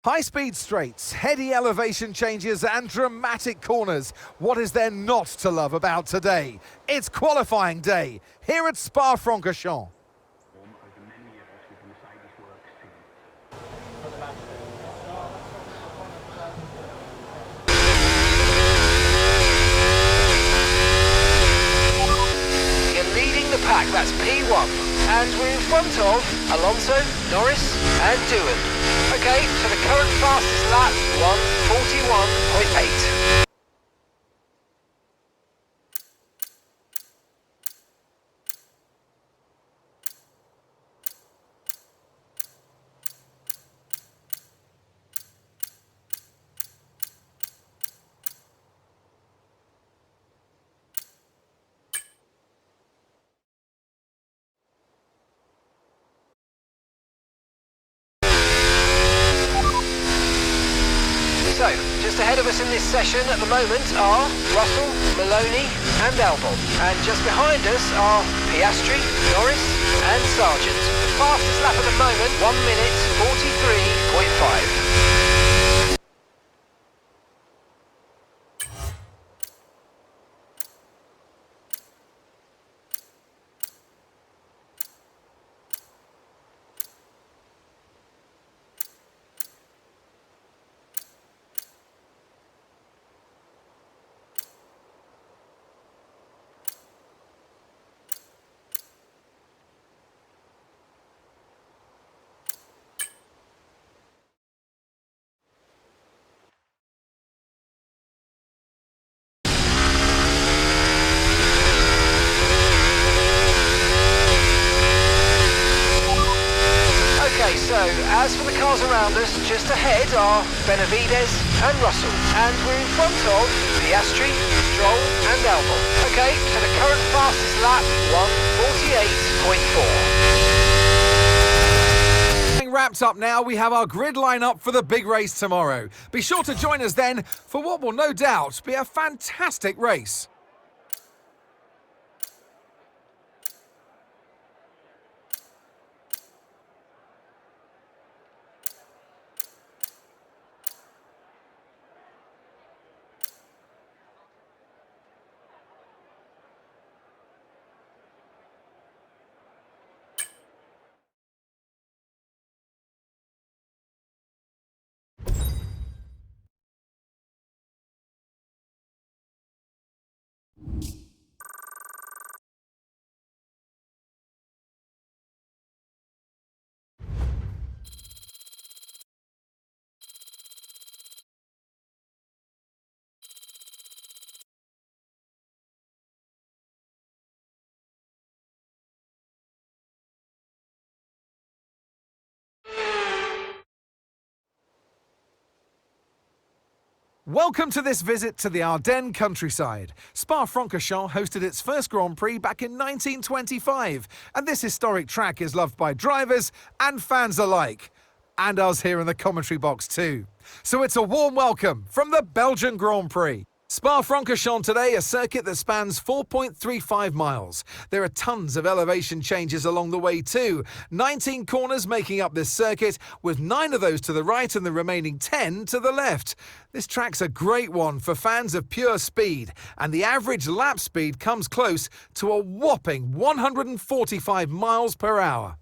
High-speed straights, heady elevation changes and dramatic corners. What is there not to love about today? It's qualifying day here at Spa-Francorchamps. You're leading the pack, that's P1. And we're in front of Alonso, Norris and Doohan. Okay, so the current fastest lap, 1:41.8. So, just ahead of us in this session at the moment are Russell, Maloney and Albon. And just behind us are Piastri, Norris and Sargent. The fastest lap at the moment, 1:43.5. So, as for the cars around us, just ahead are Benavides and Russell. And we're in front of Piastri, Stroll and Albon. Okay, so the current fastest lap, 1:48.4. Wrapped up now, we have our grid lineup for the big race tomorrow. Be sure to join us then for what will no doubt be a fantastic race. Welcome to this visit to the Ardennes countryside. Spa-Francorchamps hosted its first Grand Prix back in 1925, and this historic track is loved by drivers and fans alike. And us here in the commentary box too. So it's a warm welcome from the Belgian Grand Prix. Spa-Francorchamps today, a circuit that spans 4.35 miles. There are tons of elevation changes along the way too. 19 corners making up this circuit, with 9 of those to the right and the remaining 10 to the left. This track's a great one for fans of pure speed, and the average lap speed comes close to a whopping 145 miles per hour.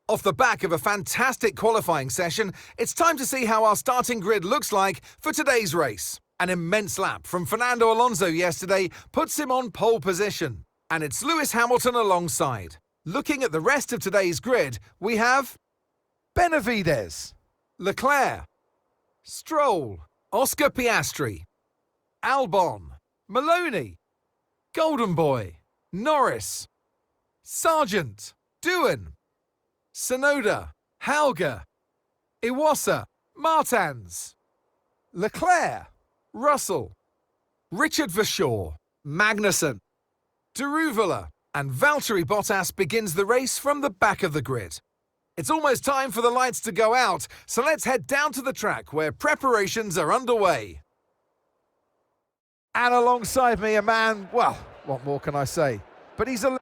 Off the back of a fantastic qualifying session, it's time to see how our starting grid looks like for today's race. An immense lap from Fernando Alonso yesterday puts him on pole position. And it's Lewis Hamilton alongside. Looking at the rest of today's grid, we have Benavides, Leclerc, Stroll, Oscar Piastri, Albon, Maloney, Golden Boy, Norris, Sargent, Doohan, Sonoda, Hauger, Iwasa, Martins, Leclerc, Russell, Richard Verschoor, Magnussen, Deruvala and Valtteri Bottas begins the race from the back of the grid. It's almost time for the lights to go out, so let's head down to the track where preparations are underway. And alongside me a man, well, what more can I say? But he's a...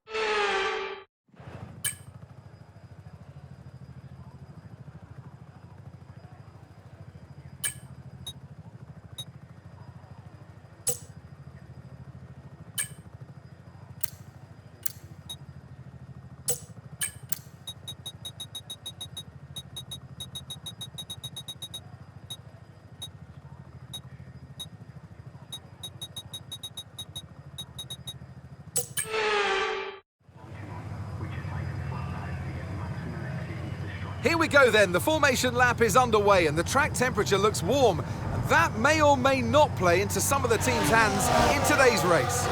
Here we go then, the formation lap is underway and the track temperature looks warm. And that may or may not play into some of the team's hands in today's race.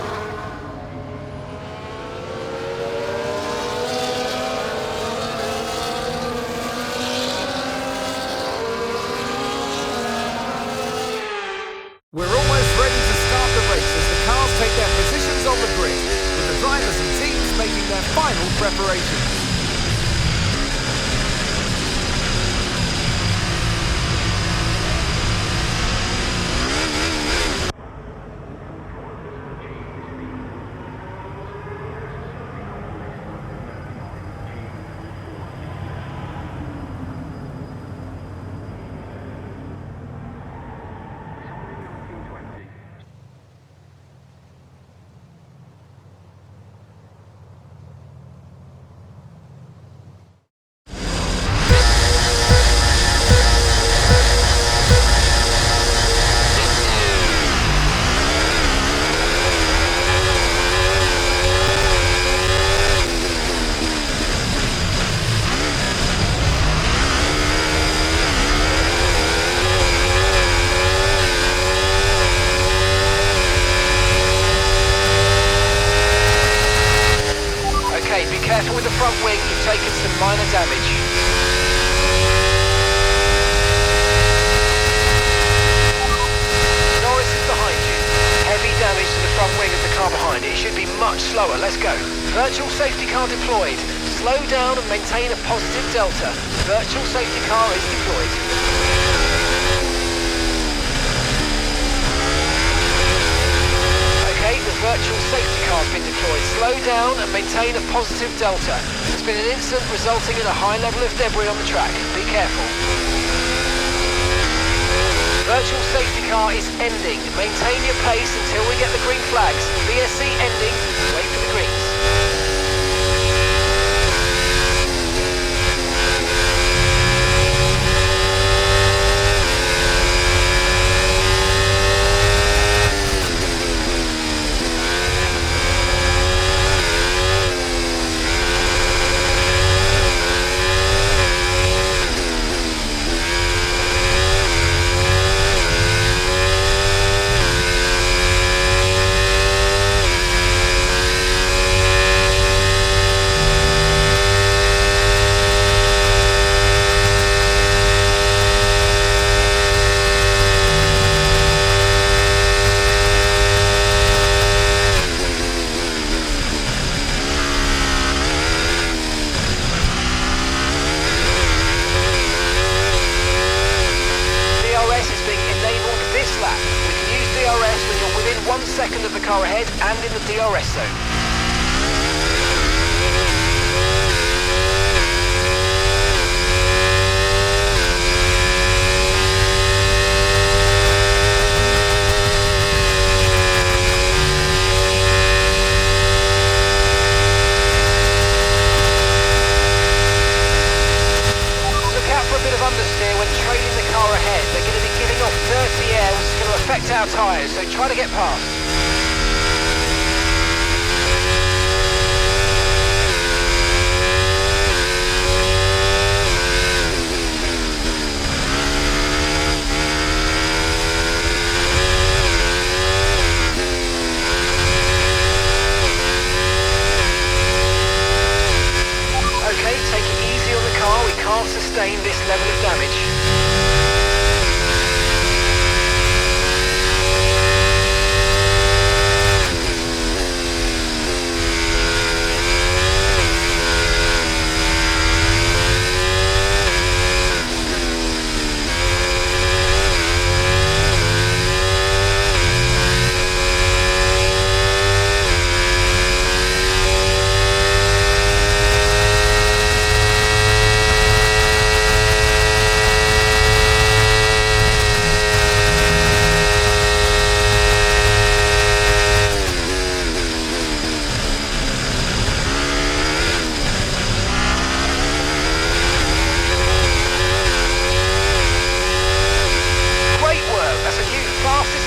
We're almost ready to start the race as the cars take their positions on the grid, with the drivers and teams making their final preparations. Careful with the front wing, you've taken some minor damage. Norris is behind you. Heavy damage to the front wing of the car behind it. It should be much slower. Let's go. Virtual safety car deployed. Slow down and maintain a positive delta. Virtual safety car is deployed. The virtual safety car has been deployed. Slow down and maintain a positive delta. There's been an incident resulting in a high level of debris on the track. Be careful. Virtual safety car is ending. Maintain your pace until we get the green flags. VSC ending. Wait for the greens. Second of the car ahead and in the DRS zone. Look out for a bit of understeer when trailing the car ahead. They're going to be giving off dirty air, which is going to affect our tyres, so try to get past. Okay, take it easy on the car, we can't sustain this level of damage.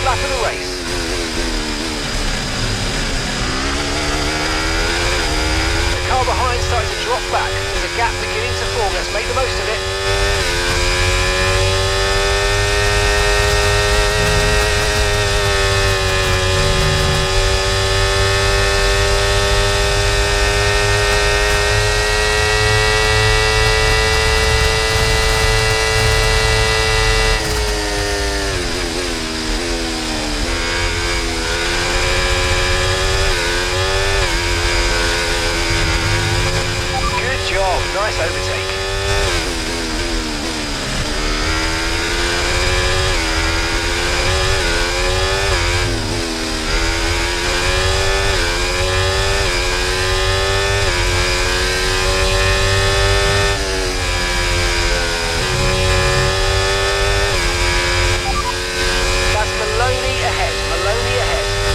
Lap of the race. The car behind starting to drop back. There's a gap beginning to form. Let's make the most of it. job. Nice overtake.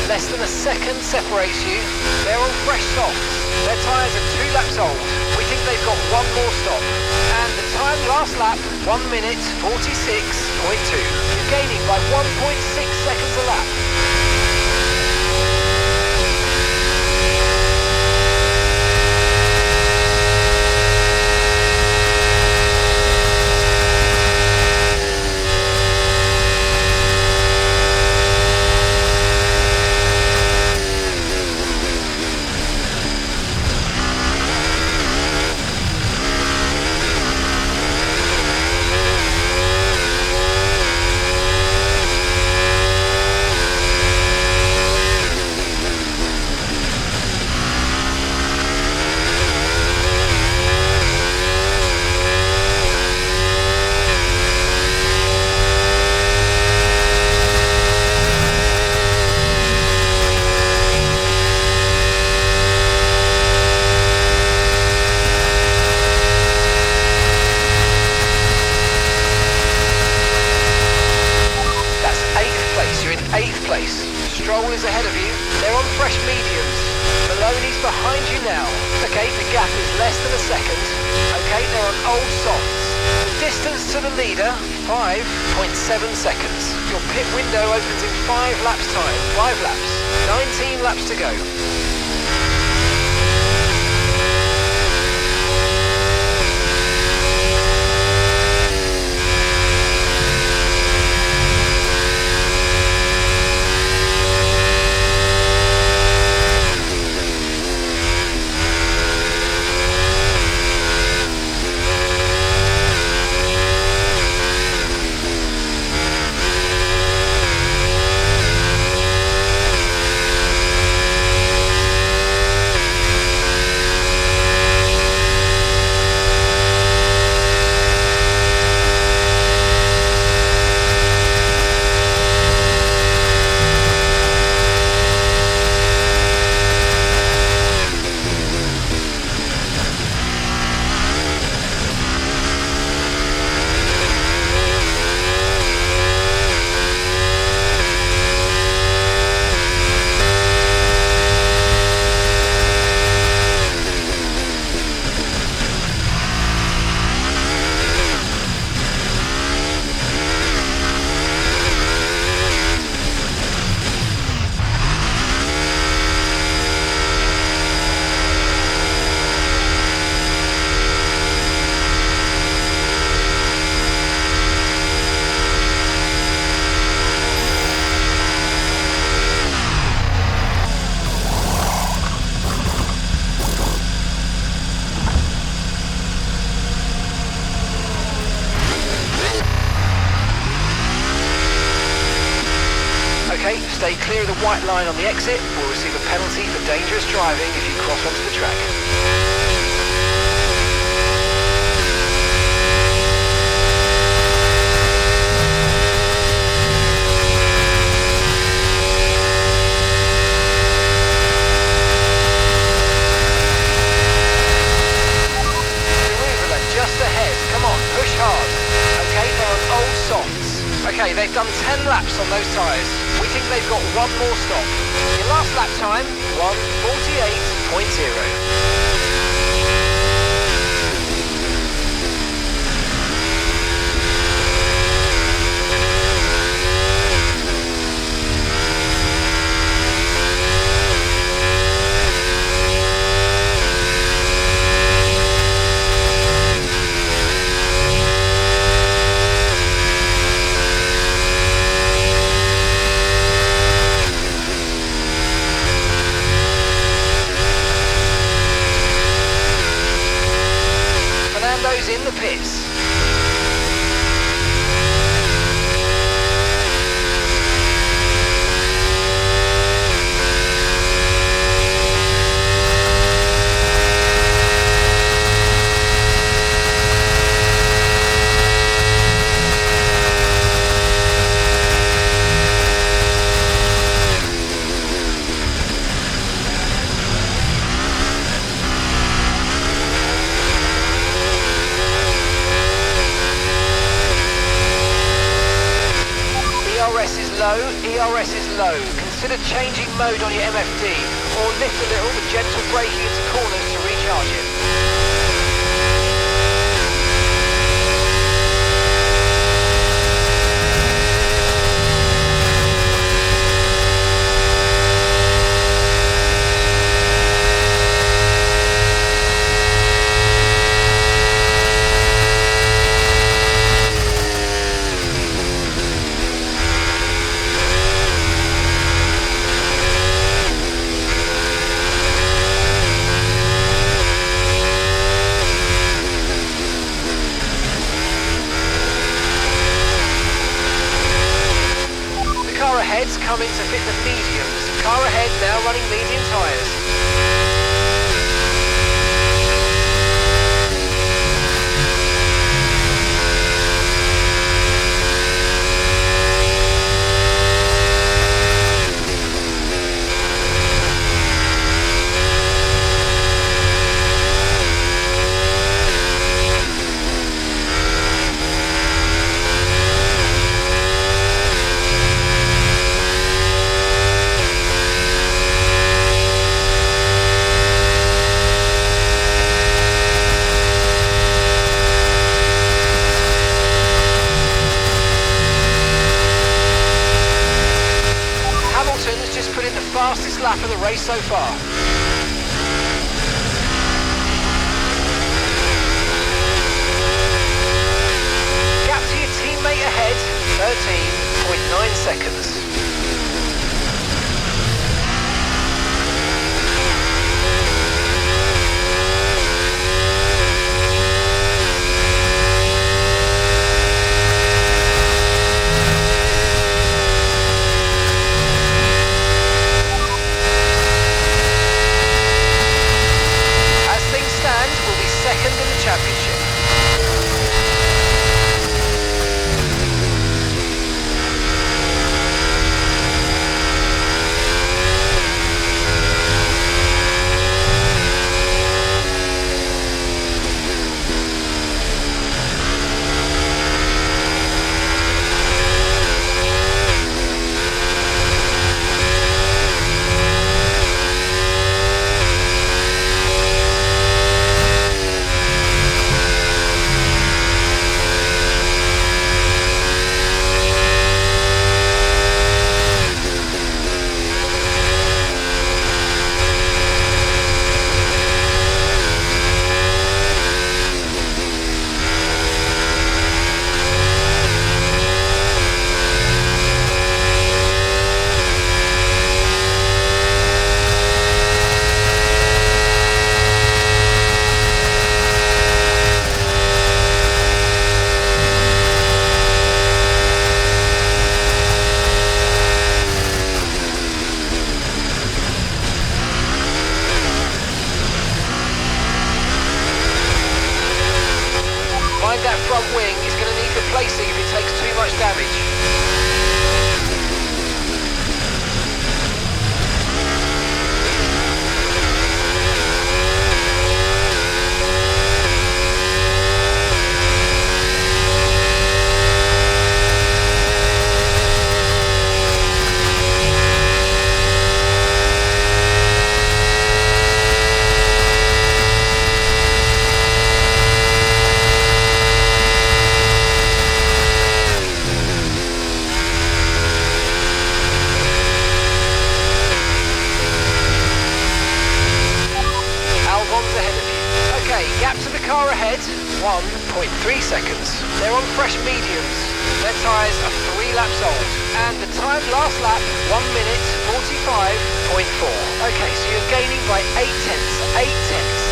Less than a second separates you. They're on fresh softs. Their tyres are 2 laps old. We think they've got one more stop. And the time last lap, 1 minute 46.2. You're gaining by 1.6 seconds a lap. Is ahead of you. They're on fresh mediums. Maloney's behind you now. Okay, the gap is less than a second. Okay, they're on old softs. The distance to the leader, 5.7 seconds. Your pit window opens in 5 laps time. 5 laps. 19 laps to go. Okay, stay clear of the white line on the exit. We'll receive a penalty for dangerous driving if you cross onto the track. Just ahead. Come on, push hard. Okay, they're on old softs. Okay, they've done 10 laps on those tyres. We think they've got one more stop. Your last lap time, 1:48.0. In the pits. low, ERS is low. Consider changing mode on your MFD or lift a little with gentle braking into corners to recharge it. Ahead's coming to fit the mediums. Car ahead now running medium tyres. Just put in the fastest lap of the race so far. Gap to your teammate ahead, 13.9 seconds. Second in the championship. That front wing is going to need replacing if it takes too much damage. Gap to the car ahead, 1.3 seconds. They're on fresh mediums. Their tyres are 3 laps old. And the time last lap, 1 minute 45.4. Okay, so you're gaining by 8 tenths. 8 tenths.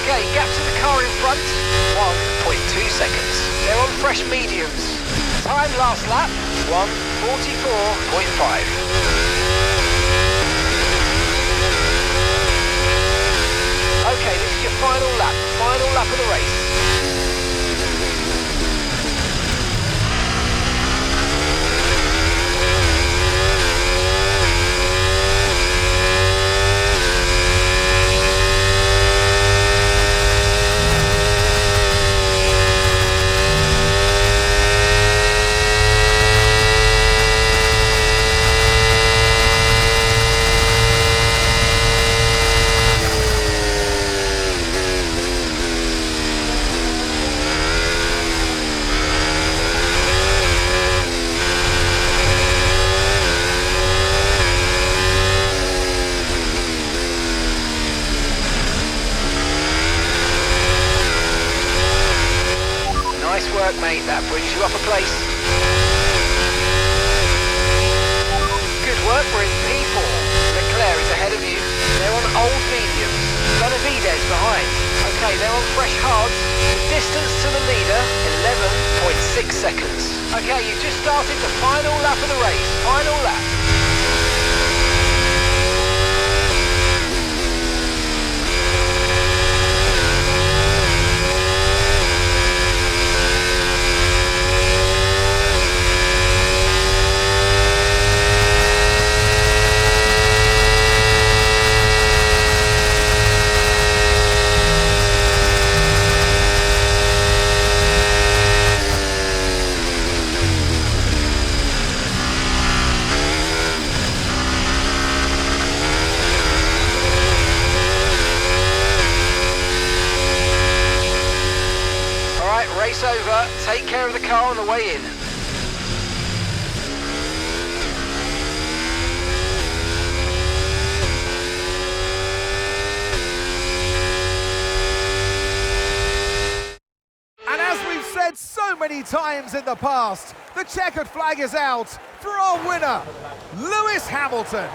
Okay, gap to the car in front, 1.2 seconds. They're on fresh mediums. Time last lap, 1:44.5. Okay, this is your final lap of the race. Nice work, mate. That brings you up a place. Good work. We're in P4. Leclerc is ahead of you. They're on old mediums. Benavidez behind. Okay, they're on fresh hards. The distance to the leader, 11.6 seconds. Okay, you've just started the final lap of the race. Final lap. Race over, take care of the car on the way in. And as we've said so many times in the past, the checkered flag is out for our winner, Lewis Hamilton.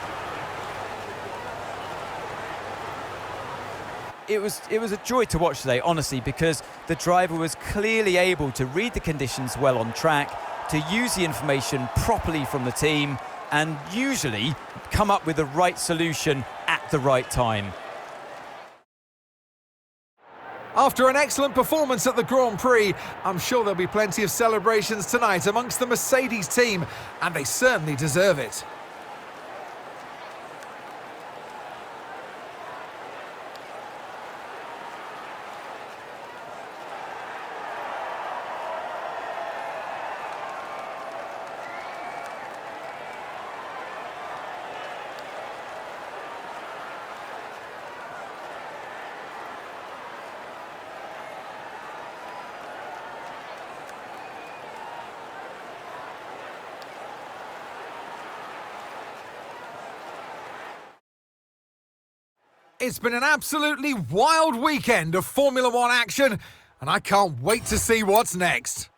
It was a joy to watch today, honestly, because the driver was clearly able to read the conditions well on track, to use the information properly from the team, and usually come up with the right solution at the right time. After an excellent performance at the Grand Prix, I'm sure there'll be plenty of celebrations tonight amongst the Mercedes team, and they certainly deserve it. It's been an absolutely wild weekend of Formula One action, and I can't wait to see what's next.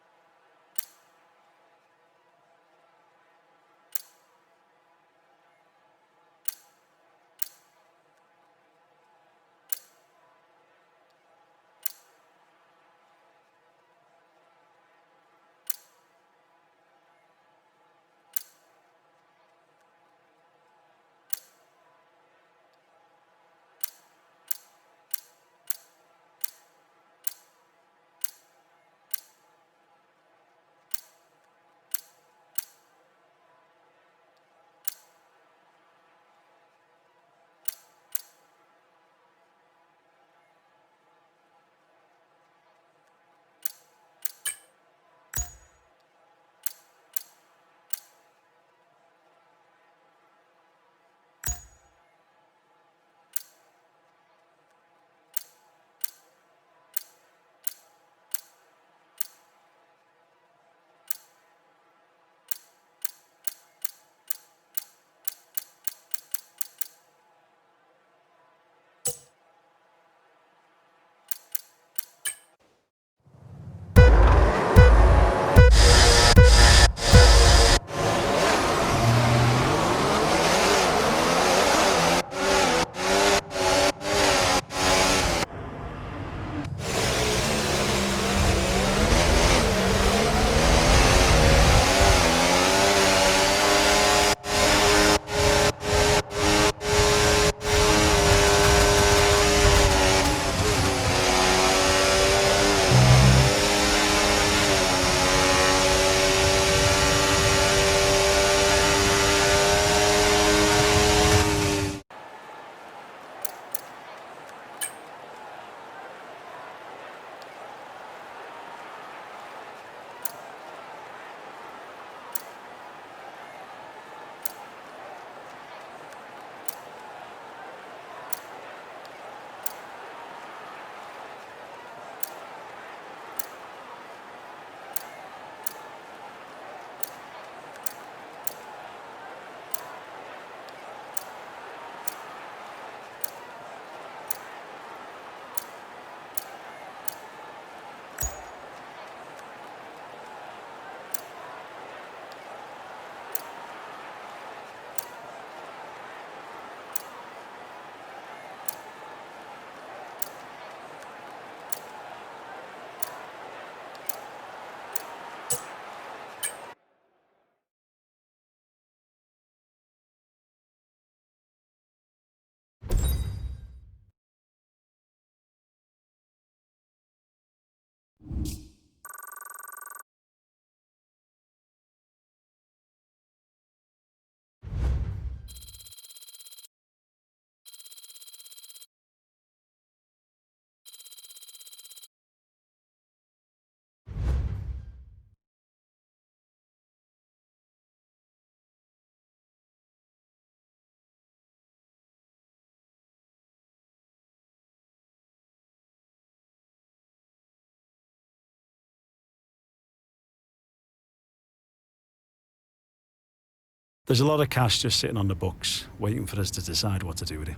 There's a lot of cash just sitting on the books, waiting for us to decide what to do with it.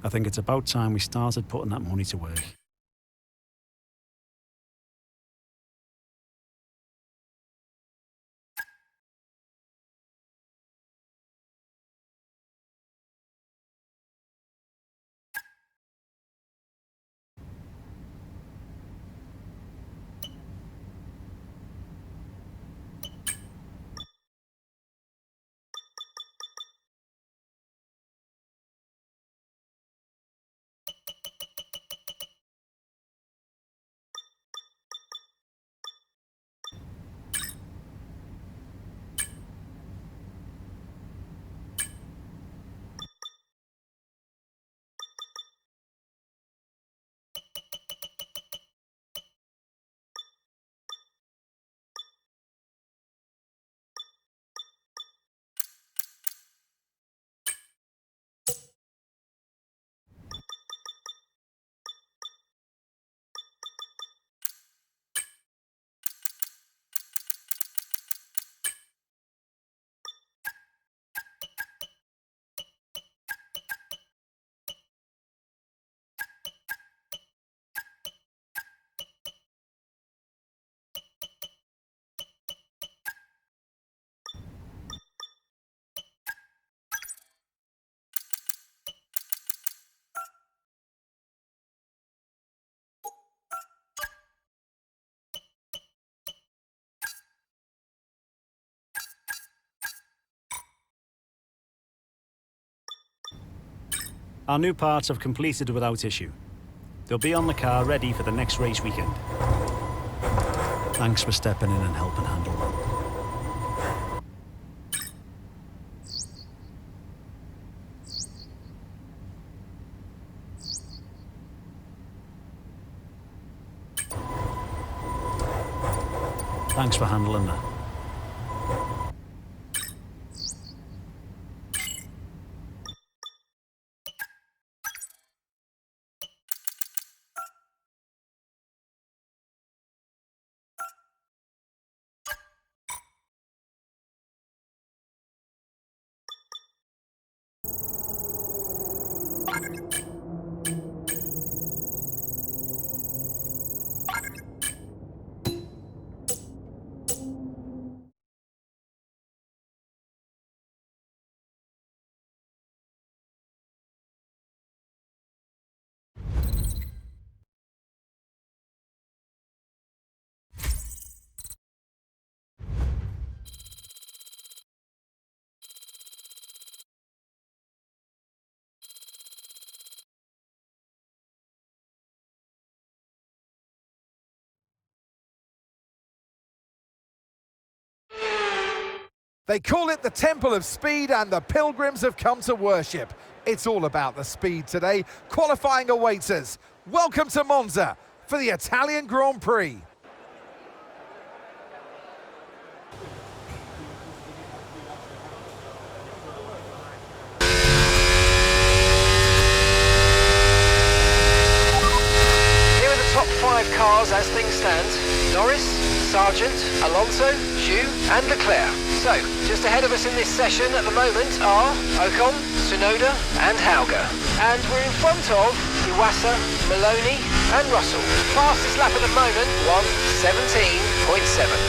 I think it's about time we started putting that money to work. Our new parts have completed without issue. They'll be on the car ready for the next race weekend. Thanks for stepping in and helping handle that. Thanks for handling that. They call it the Temple of Speed, and the pilgrims have come to worship. It's all about the speed today. Qualifying awaits us. Welcome to Monza for the Italian Grand Prix. Here are the top 5 cars as things stand. Norris, Sargent, Alonso, Zhu and Leclerc. So, just ahead of us in this session at the moment are Ocon, Tsunoda and Hauger. And we're in front of Iwasa, Maloney and Russell. Fastest lap at the moment, 1:17.7.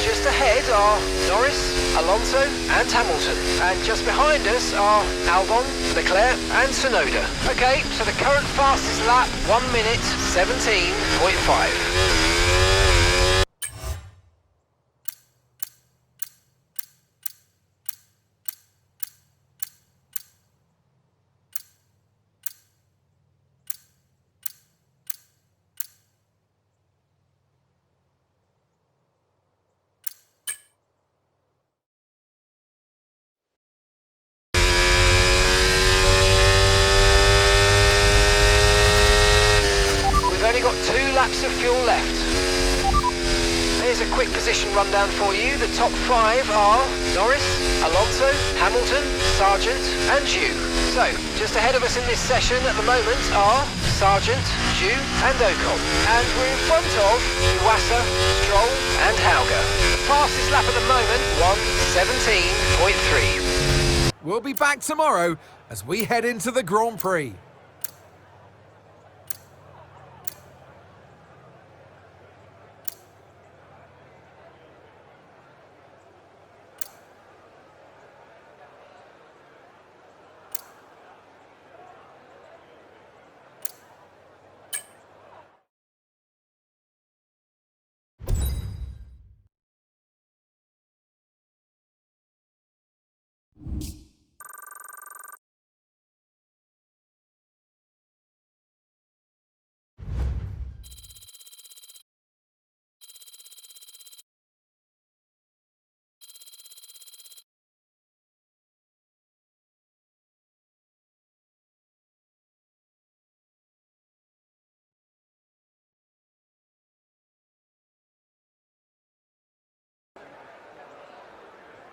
Just ahead are Norris, Alonso and Hamilton. And just behind us are Albon, Leclerc and Tsunoda. Okay, so the current fastest lap, 1:17.5. position rundown for you. The top 5 are Norris, Alonso, Hamilton, Sargent and Zhu. So, just ahead of us in this session at the moment are Sargent, Zhu and Ocon. And we're in front of Iwasa, Stroll and Hauger. The fastest lap at the moment, 1:17.3. We'll be back tomorrow as we head into the Grand Prix.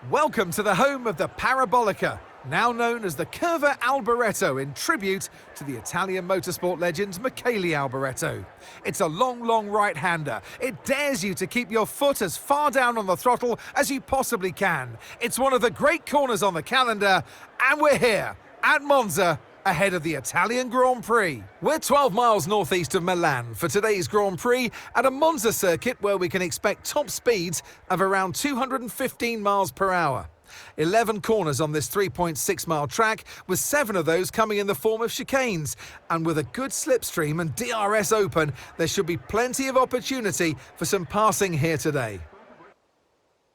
Welcome to the home of the Parabolica, now known as the Curva Alboreto in tribute to the Italian motorsport legend Michele Alboreto. It's a long right-hander. It dares you to keep your foot as far down on the throttle as you possibly can. It's one of the great corners on the calendar, and we're here at Monza, ahead of the Italian Grand Prix. We're 12 miles northeast of Milan for today's Grand Prix at a Monza circuit where we can expect top speeds of around 215 miles per hour. 11 corners on this 3.6-mile track, with 7 of those coming in the form of chicanes. And with a good slipstream and DRS open, there should be plenty of opportunity for some passing here today.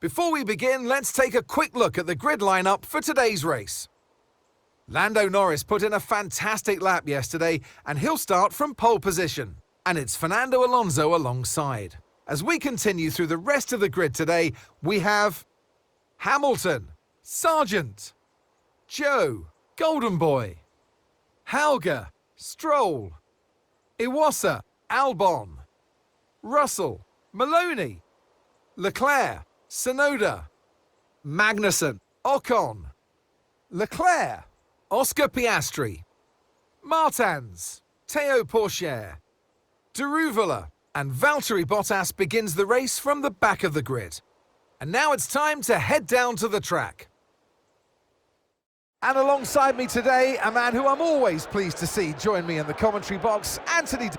Before we begin, let's take a quick look at the grid lineup for today's race. Lando Norris put in a fantastic lap yesterday, and he'll start from pole position. And it's Fernando Alonso alongside. As we continue through the rest of the grid today, we have Hamilton, Sargent, Zhou, Golden Boy, Hauger, Stroll, Iwasa, Albon, Russell, Maloney, Leclerc, Tsunoda, Magnussen, Ocon, Leclerc, Oscar Piastri, Martins, Théo Pourchaire, Deruvala, and Valtteri Bottas begins the race from the back of the grid. And now it's time to head down to the track. And alongside me today, a man who I'm always pleased to see join me in the commentary box, Anthony.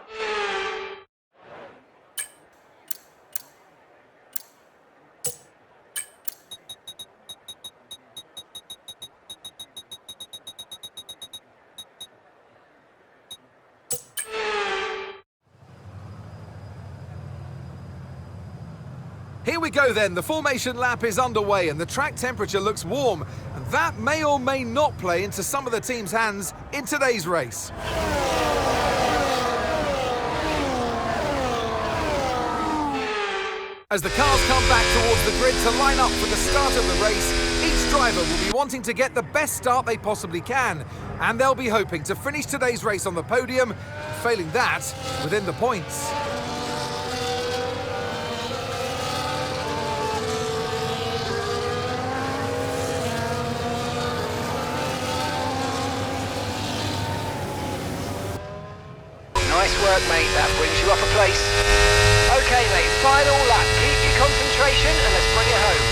Here we go then, the formation lap is underway and the track temperature looks warm, and that may or may not play into some of the team's hands in today's race. As the cars come back towards the grid to line up for the start of the race, each driver will be wanting to get the best start they possibly can, and they'll be hoping to finish today's race on the podium, and failing that, within the points. Nice work, mate. That brings you up a place. Okay, mate, final lap. Keep your concentration and let's bring it home.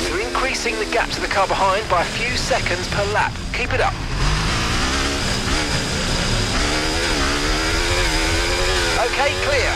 You're increasing the gap to the car behind by a few seconds per lap. Keep it up. Okay, clear.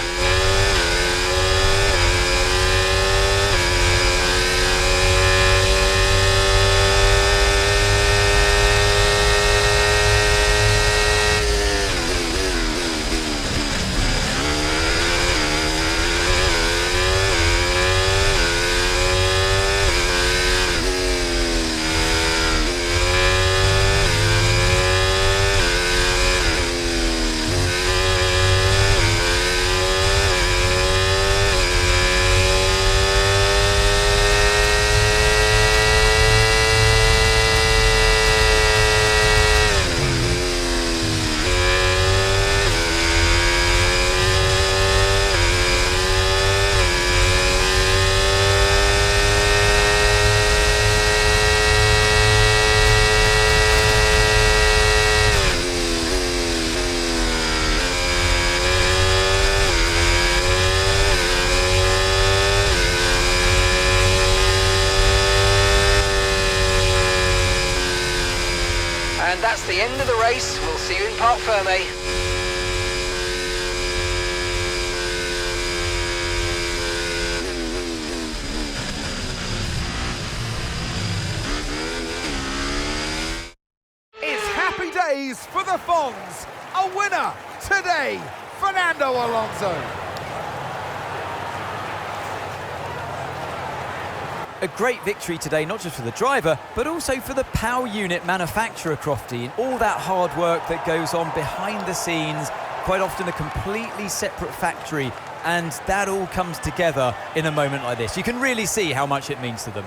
And that's the end of the race. We'll see you in Parc Fermé. It's happy days for the Fonz. A winner today, Fernando Alonso. A great victory today, not just for the driver, but also for the power unit manufacturer, Crofty, and all that hard work that goes on behind the scenes, quite often a completely separate factory, and that all comes together in a moment like this. You can really see how much it means to them.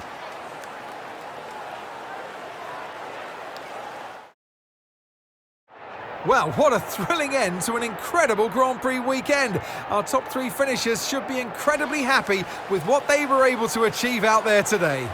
Well, what a thrilling end to an incredible Grand Prix weekend. Our top three finishers should be incredibly happy with what they were able to achieve out there today.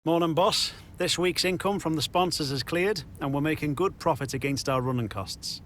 Morning, boss. This week's income from the sponsors is cleared and we're making good profit against our running costs.